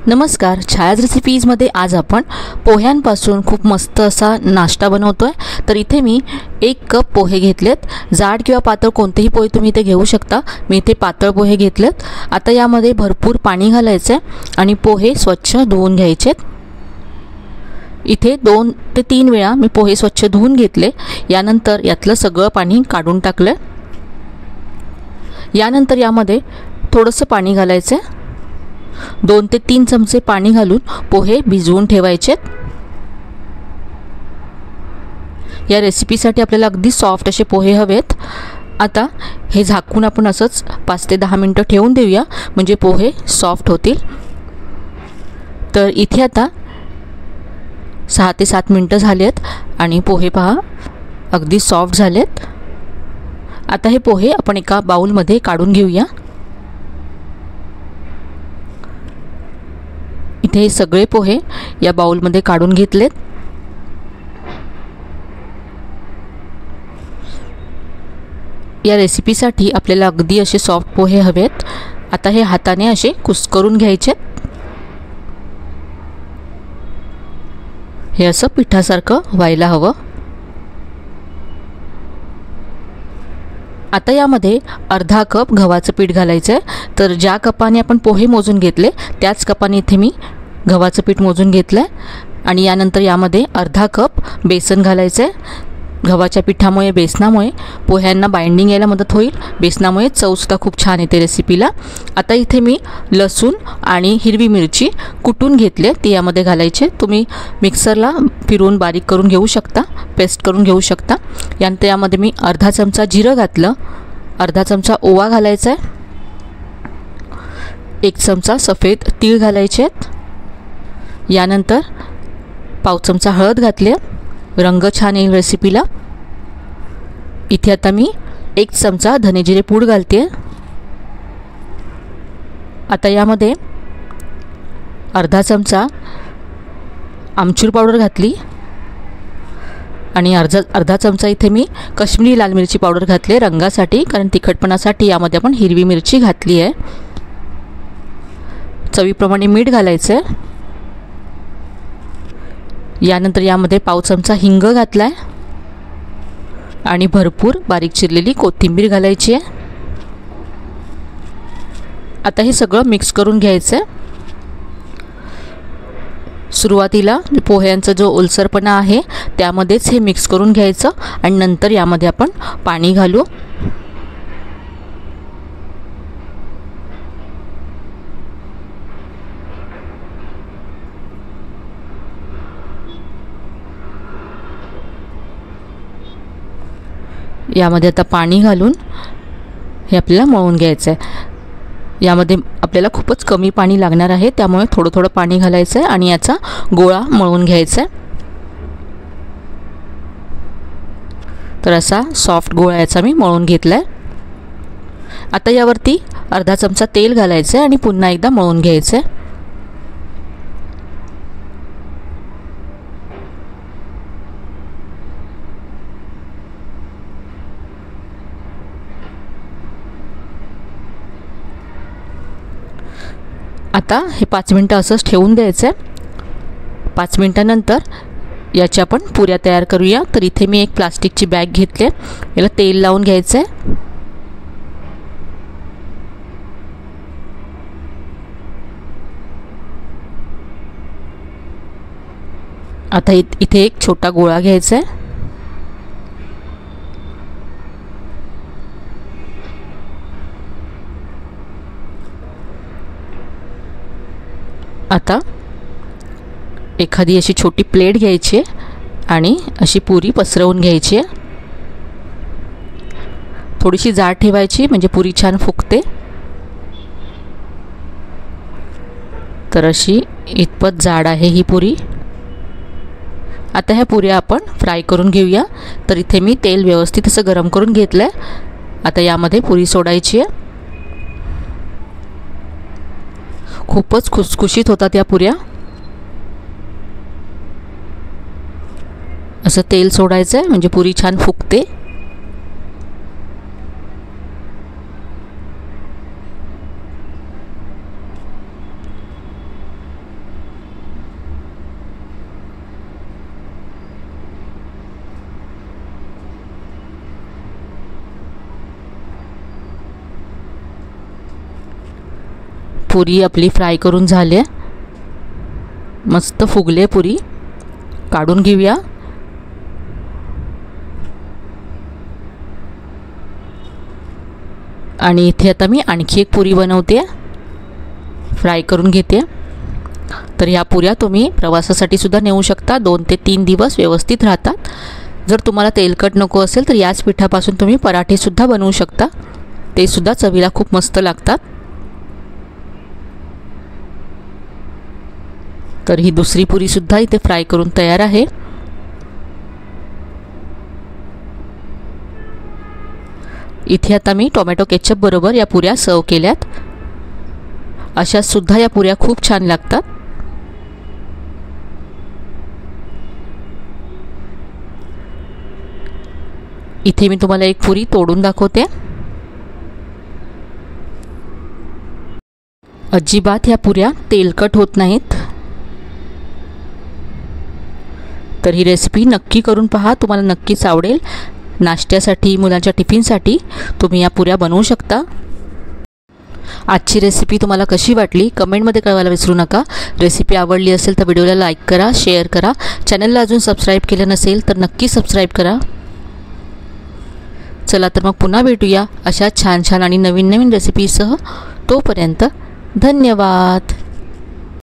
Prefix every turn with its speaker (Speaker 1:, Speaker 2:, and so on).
Speaker 1: नमस्कार, छायाज रेसिपीजमध्ये आज आपण पोह्यांपासून खूप मस्त असा नाश्ता बनवतोय। तर इथे मी 1 कप पोहे घेतलेत। जाड किंवा पातळ कोणतेही पोहे तुम्ही इथे घेऊ शकता। मी इथे पातळ पोहे घेतलेत। आता यामध्ये भरपूर पाणी घालायचे आणि पोहे स्वच्छ धुवून घ्यायचेत। इथे 2 ते 3 वेळा मी पोहे स्वच्छ धुवून घेतले। यानंतर यातलं सगळं पाणी काढून टाकलं। यानंतर यामध्ये थोडंसं पाणी घालायचं। 2 ते 3 चमचे पाणी घालून पोहे भिजवून ठेवायचेत। या रेसिपीसाठी आपल्याला अगदी सॉफ्ट असे पोहे हवेत। आता हे झाकून आपण असंच 5 ते 10 मिनिटं ठेवून देऊया, म्हणजे पोहे सॉफ्ट होतील। तर इथे आता 6 ते 7 मिनिटं झालेत आणि पोहे पहा अगदी सॉफ्ट झालेत। आता हे पोहे आपण एका बाउलमध्ये काढून घेऊया। इथे सगळे पोहे या बाउलमध्ये काढून घेतलेत। या रेसिपीसाठी आपल्याला अगदी असे सॉफ्ट पोहे हवेत। आता हे हाताने असे कुस्करून घ्यायचे। हे असं पिठासारखं व्हायला हवं। आता यामध्ये अर्धा कप गव्हाचं पीठ घालायचं आहे। तर ज्या कपाने आपण पोहे मोजून घेतले त्याच कपाने इथे मी गव्हाचं पीठ मोजून घेतलं आहे। आणि यानंतर यामध्ये अर्धा कप बेसन घालायचं आहे। गव्हाच्या पिठामुळे बेसनामुळे पोह्यांना बाइंडिंग यायला मदत होईल। बेसनामुळे चवसुद्धा खूप छान येते रेसिपीला। आता इथे मी लसूण आणि हिरवी मिरची कुटून घेतले, ती यामध्ये घालायचे। तुम्ही मिक्सरला फिरवून बारीक करून घेऊ शकता, पेस्ट करून घेऊ शकता। यानंतर यामध्ये मी अर्धा चमचा जिरं घातलं, अर्धा चमचा ओवा घालायचा आहे, 1 चमचा सफेद तीळ घालायचे आहेत। यानंतर पाव चमचा हळद घातली, रंग छान येईल रेसिपीला। इथे आता मी 1 चमचा धने जिरे पूड घालते। आता यामध्ये अर्धा चमचा आमचूर पावडर घातली आणि अर्धा चमचा इथे मी काश्मीरी लाल मिरची पावडर घातली रंगासाठी, कारण तिखटपणासाठी यामध्ये आपण हिरवी मिरची घातली आहे। चवीप्रमाणे मीठ घालायचं आहे। यानंतर यामध्ये पाव चमचा हिंग घातलाय आणि भरपूर बारीक चिरलेली कोथिंबीर घालायची आहे। आता हे सगळं मिक्स करून घ्यायचं आहे। सुरुवातीला पोह्यांचा जो ओलसरपणा आहे त्यामध्येच हे मिक्स करून घ्यायचं आणि नंतर यामध्ये आपण पाणी घालू। यामध्ये आता पाणी घालून हे आपल्याला मळून घ्यायचं आहे। यामध्ये आपल्याला खूपच कमी पाणी लागणार आहे, त्यामुळे थोडं थोडं पाणी घालायचं आहे आणि याचा गोळा मळून घ्यायचा आहे। तर असा सॉफ्ट गोळा याचा मी मळून घेतला आहे। आता यावरती अर्धा चमचा तेल घालायचं आहे आणि पुन्हा एकदा मळून घ्यायचं आहे। आता हे 5 मिनिटं असंच ठेवून द्यायचं आहे। 5 मिनिटांनंतर याची आपण पुऱ्या तयार करूया। तर इथे मी एक प्लास्टिकची बॅग घेतली, याला तेल लावून घ्यायचं आहे। आता इथे एक छोटा गोळा घ्यायचा आहे। आता एखादी अशी छोटी प्लेट घ्यायची आणि अशी पुरी पसरवून घ्यायची। थोडीशी जाड ठेवायची म्हणजे पुरी छान फुगते। तर अशी इतपत जाड आहे ही पुरी। आता ह्या पुऱ्या आपण फ्राय करून घेऊया। तर इथे मी तेल व्यवस्थित असं गरम करून घेतलंय। आता यामध्ये पुरी सोडायची आहे। खूपच खुसखुशीत होतात या पुऱ्या। असं तेल सोडायचं आहे म्हणजे पुरी छान फुगते। पुरी आपली फ्राय करून झाली आहे, मस्त फुगले पुरी. काढून घेऊया. आणि इथे आता मी आणखी एक पुरी बनवते, फ्राय करून घेते. तर ह्या पुऱ्या तुम्ही प्रवासासाठी सुद्धा नेऊ शकता. 2 ते 3 दिवस व्यवस्थित राहतात. जर तुम्हाला तेलकट नको असेल तर याच पिठापासून तुम्ही पराठे सुद्धा बनवू शकता, ते सुद्धा चवीला खूप मस्त लागतात. तर ही दुसरी पुरी सुद्धा इथे फ्राय करून तयार आहे. इथे आता मी टोमॅटो केचप बरोबर या पुऱ्या सर्व केल्यात. अशा सुद्धा या पुऱ्या खूप छान लागतात. इथे मी तुम्हाला एक पुरी तोडून दाखवते. अजिबात ह्या पुऱ्या तेलकट होत नाहीत. तर ही रेसिपी नक्की करून पहा, तुम्हाला नक्कीच आवडेल. नाश्त्यासाठी, मुलांच्या टिफिनसाठी तुम्ही या पुऱ्या बनवू शकता. आजची रेसिपी तुम्हाला कशी वाटली कमेंटमध्ये कळवायला विसरू नका. रेसिपी आवडली असेल तर व्हिडिओला लाईक करा, शेअर करा. चॅनलला अजून सबस्क्राईब केलं नसेल तर नक्की सबस्क्राईब करा. चला तर मग पुन्हा भेटूया अशा छान छान आणि नवीन नवीन रेसिपीसह. तोपर्यंत धन्यवाद.